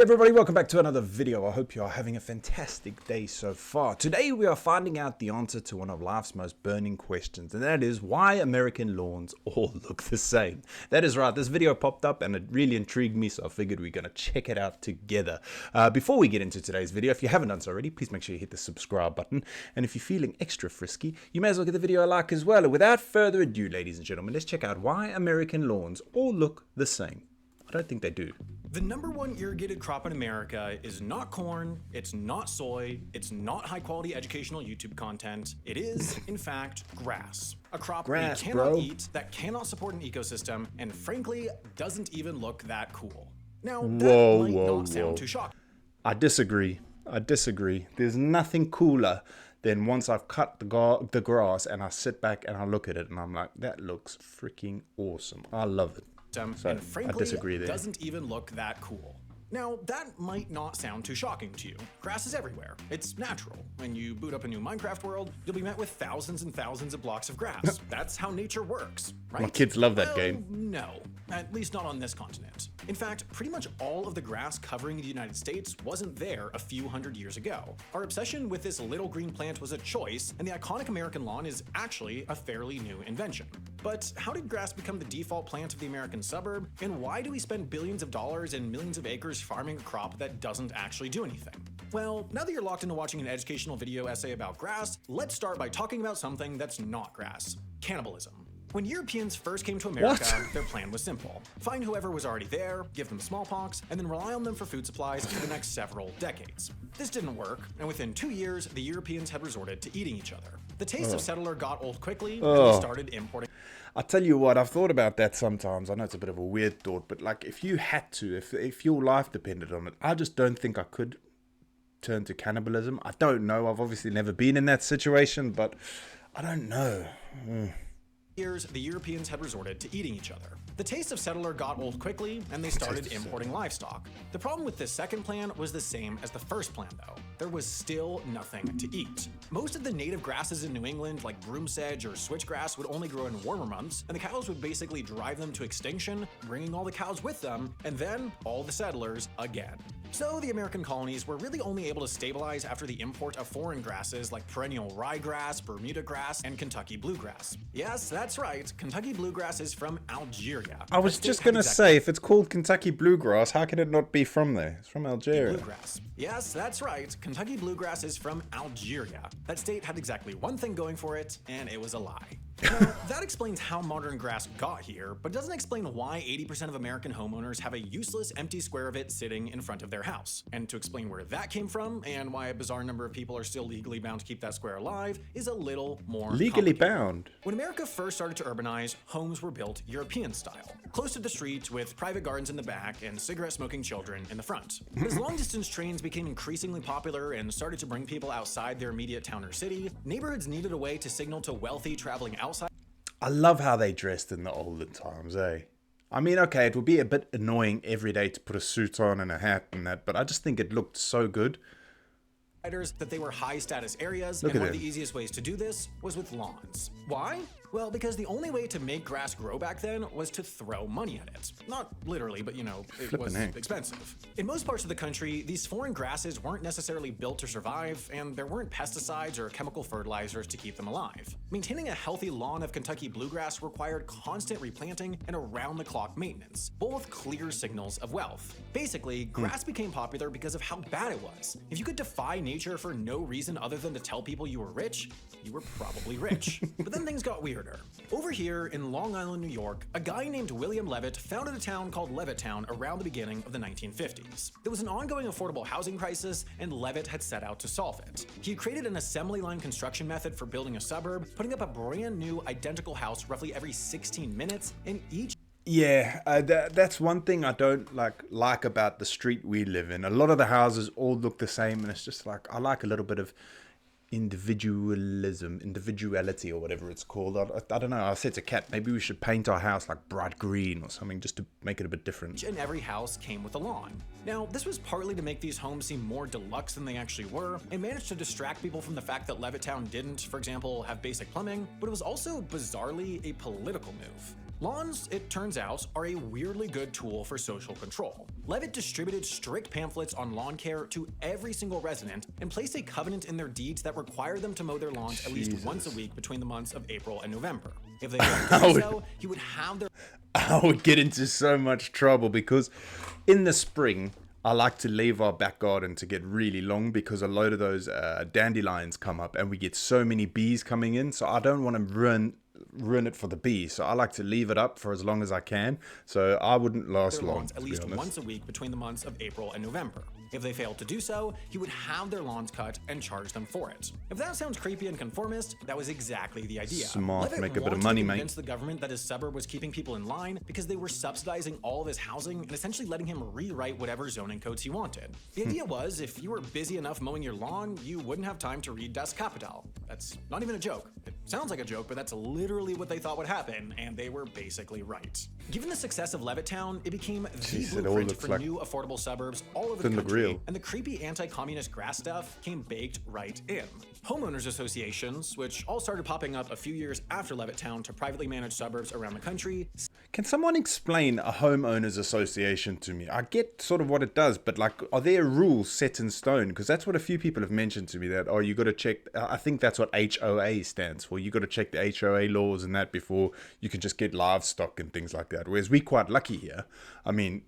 everybody, welcome back to another video. I hope you are having a fantastic day so far. Today we are finding out the answer to one of life's most burning questions, and that is why American lawns all look the same. That is right, this video popped up and it really intrigued me, so I figured we're going to check it out together. Before we get into today's video, if you haven't done so already, please make sure you hit the subscribe button, and if you're feeling extra frisky, you may as well give the video a like as well. And without further ado, ladies and gentlemen, let's check out why American lawns all look the same. I don't think they do. The #1 irrigated crop in America is not corn, it's not soy, it's not high quality educational YouTube content. It is, in fact, grass. A crop we cannot eat, that cannot support an ecosystem, and frankly, doesn't even look that cool. Now, that might not sound too shocking. I disagree. There's nothing cooler than once I've cut the grass and I sit back and I look at it and I'm like, that looks freaking awesome. I love it. So, and frankly, I disagree there. Doesn't even look that cool. Now, that might not sound too shocking to you. Grass is everywhere. It's natural. When you boot up a new Minecraft world, you'll be met with thousands and thousands of blocks of grass. That's how nature works, right? My kids love that game. No, at least not on this continent. In fact, pretty much all of the grass covering the United States wasn't there a few hundred years ago. Our obsession with this little green plant was a choice, and the iconic American lawn is actually a fairly new invention. But how did grass become the default plant of the American suburb, and why do we spend billions of dollars and millions of acres farming a crop that doesn't actually do anything? Well, now that you're locked into watching an educational video essay about grass, let's start by talking about something that's not grass: cannibalism. When Europeans first came to America, their plan was simple. Find whoever was already there, give them smallpox, and then rely on them for food supplies for the next several decades. This didn't work, and within 2 years, the Europeans had resorted to eating each other. The taste of settler got old quickly, and they started importing. I tell you what, I've thought about that sometimes. I know it's a bit of a weird thought, but like if you had to, if your life depended on it, I just don't think I could turn to cannibalism. I don't know. I've obviously never been in that situation, but I don't know. Years, the Europeans had resorted to eating each other. The taste of settler got old quickly, and they started importing livestock. The problem with this second plan was the same as the first plan, though. There was still nothing to eat. Most of the native grasses in New England, like broom sedge or switchgrass, would only grow in warmer months, and the cows would basically drive them to extinction, bringing all the cows with them, and then all the settlers again. So the American colonies were really only able to stabilize after the import of foreign grasses like perennial ryegrass, Bermuda grass, and Kentucky bluegrass. Yes, that's right, Kentucky bluegrass is from Algeria. I was just going to say, if it's called Kentucky bluegrass, how can it not be from there? It's from Algeria. Bluegrass. Yes, that's right, Kentucky bluegrass is from Algeria. That state had exactly one thing going for it, and it was a lie. Now, that explains how modern grass got here, but doesn't explain why 80% of American homeowners have a useless empty square of it sitting in front of their house. And to explain where that came from, and why a bizarre number of people are still legally bound to keep that square alive, is a little more legally bound. When America first started to urbanize, homes were built European style, close to the street with private gardens in the back and cigarette-smoking children in the front. As long-distance trains became increasingly popular and started to bring people outside their immediate town or city, neighborhoods needed a way to signal to wealthy traveling outside. I love how they dressed in the olden times, eh? I mean, okay, it would be a bit annoying every day to put a suit on and a hat and that, but I just think it looked so good. That they were high status areas, and one of the easiest ways to do this was with lawns. Why? Well, because the only way to make grass grow back then was to throw money at it. Not literally, but you know, it was expensive. In most parts of the country, these foreign grasses weren't necessarily built to survive, and there weren't pesticides or chemical fertilizers to keep them alive. Maintaining a healthy lawn of Kentucky bluegrass required constant replanting and around-the-clock maintenance, both clear signals of wealth. Basically, grass became popular because of how bad it was. If you could defy nature for no reason other than to tell people you were rich, you were probably rich. But then things got weirder. Over here in Long Island, New York, a guy named William Levitt founded a town called Levittown around the beginning of the 1950s. There was an ongoing affordable housing crisis, and Levitt had set out to solve it. He created an assembly line construction method for building a suburb, putting up a brand new identical house roughly every 16 minutes, and each that's one thing I don't like about the street we live in. A lot of the houses all look the same, and it's just like, I like a little bit of individuality or whatever it's called. I don't know. I said to Kat, maybe we should paint our house like bright green or something just to make it a bit different. And every house came with a lawn. Now, this was partly to make these homes seem more deluxe than they actually were, and managed to distract people from the fact that Levittown didn't, for example, have basic plumbing, but it was also bizarrely a political move. Lawns, it turns out, are a weirdly good tool for social control. Levitt distributed strict pamphlets on lawn care to every single resident and placed a covenant in their deeds that required them to mow their lawns at least once a week between the months of April and November. If they failed to do so, he would have their... I would get into so much trouble because in the spring, I like to leave our back garden to get really long because a load of those dandelions come up and we get so many bees coming in. So I don't want to ruin it for the bees. So I like to leave it up for as long as I can. So I wouldn't last long, at least once a week between the months of April and November. If they failed to do so, he would have their lawns cut and charge them for it. If that sounds creepy and conformist, that was exactly the idea. Smart, Levitt make a bit of money, mate. Convinced the government that his suburb was keeping people in line because they were subsidizing all of his housing and essentially letting him rewrite whatever zoning codes he wanted. The idea was, if you were busy enough mowing your lawn, you wouldn't have time to read Das Kapital. That's not even a joke. It sounds like a joke, but that's literally what they thought would happen, and they were basically right. Given the success of Levittown, it became the blueprint for new affordable suburbs all over the country, and the creepy anti-communist grass stuff came baked right in. Homeowners associations, which all started popping up a few years after Levittown to privately manage suburbs around the country. Can someone explain a homeowners association to me? I get sort of what it does, but like, are there rules set in stone? Because that's what a few people have mentioned to me, that, oh, you got to check, I think that's what HOA stands for. You got to check the HOA laws and that before you can just get livestock and things like that. Whereas we're quite lucky here. I mean,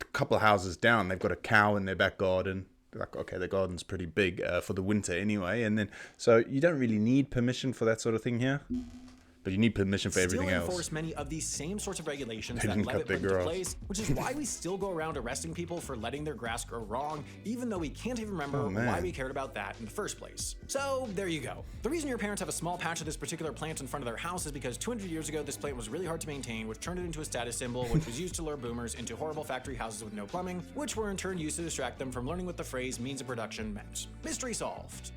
a couple of houses down, they've got a cow in their back garden. Like, okay, the garden's pretty big for the winter anyway, and then so you don't really need permission for that sort of thing here, but you need permission for everything else. Still enforce many of these same sorts of regulations that Levitt put into place, which is why we still go around arresting people for letting their grass grow wrong, even though we can't even remember why we cared about that in the first place. So there you go. The reason your parents have a small patch of this particular plant in front of their house is because 200 years ago this plant was really hard to maintain, which turned it into a status symbol, which was used to lure boomers into horrible factory houses with no plumbing, which were in turn used to distract them from learning what the phrase means of production meant. Mystery solved.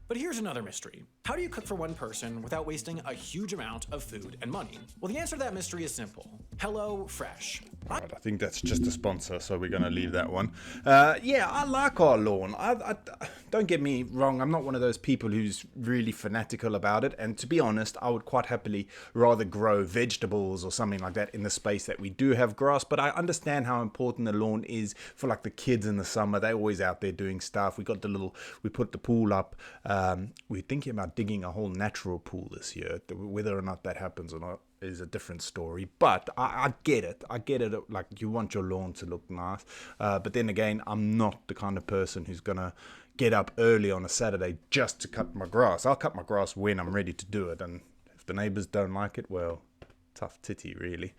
But here's another mystery. How do you cook for one person without wasting a huge amount of food and money? Well, the answer to that mystery is simple. Hello Fresh. Right, I think that's just a sponsor, so we're going to leave that one. Yeah, I like our lawn. I don't get me wrong, I'm not one of those people who's really fanatical about it, and to be honest, I would quite happily rather grow vegetables or something like that in the space that we do have grass, but I understand how important the lawn is for like the kids in the summer. They're always out there doing stuff. We put the pool up. We're thinking about digging a whole natural pool this year. Whether or not that happens or not is a different story, but I get it. Like, you want your lawn to look nice, but then again, I'm not the kind of person who's gonna get up early on a Saturday just to cut my grass. I'll cut my grass when I'm ready to do it, and if the neighbors don't like it, well, tough titty, really.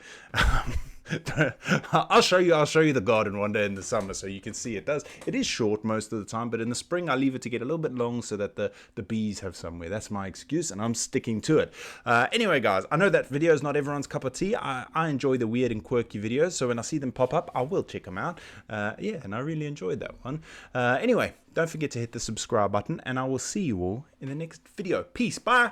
I'll show you the garden one day in the summer so you can see it is short most of the time, but in the spring I leave it to get a little bit long so that the bees have somewhere. That's my excuse, and I'm sticking to it. Anyway guys, I know that video is not everyone's cup of tea. I enjoy the weird and quirky videos, so when I see them pop up I will check them out. Yeah, and I really enjoyed that one. Anyway, don't forget to hit the subscribe button, and I will see you all in the next video. Peace, bye.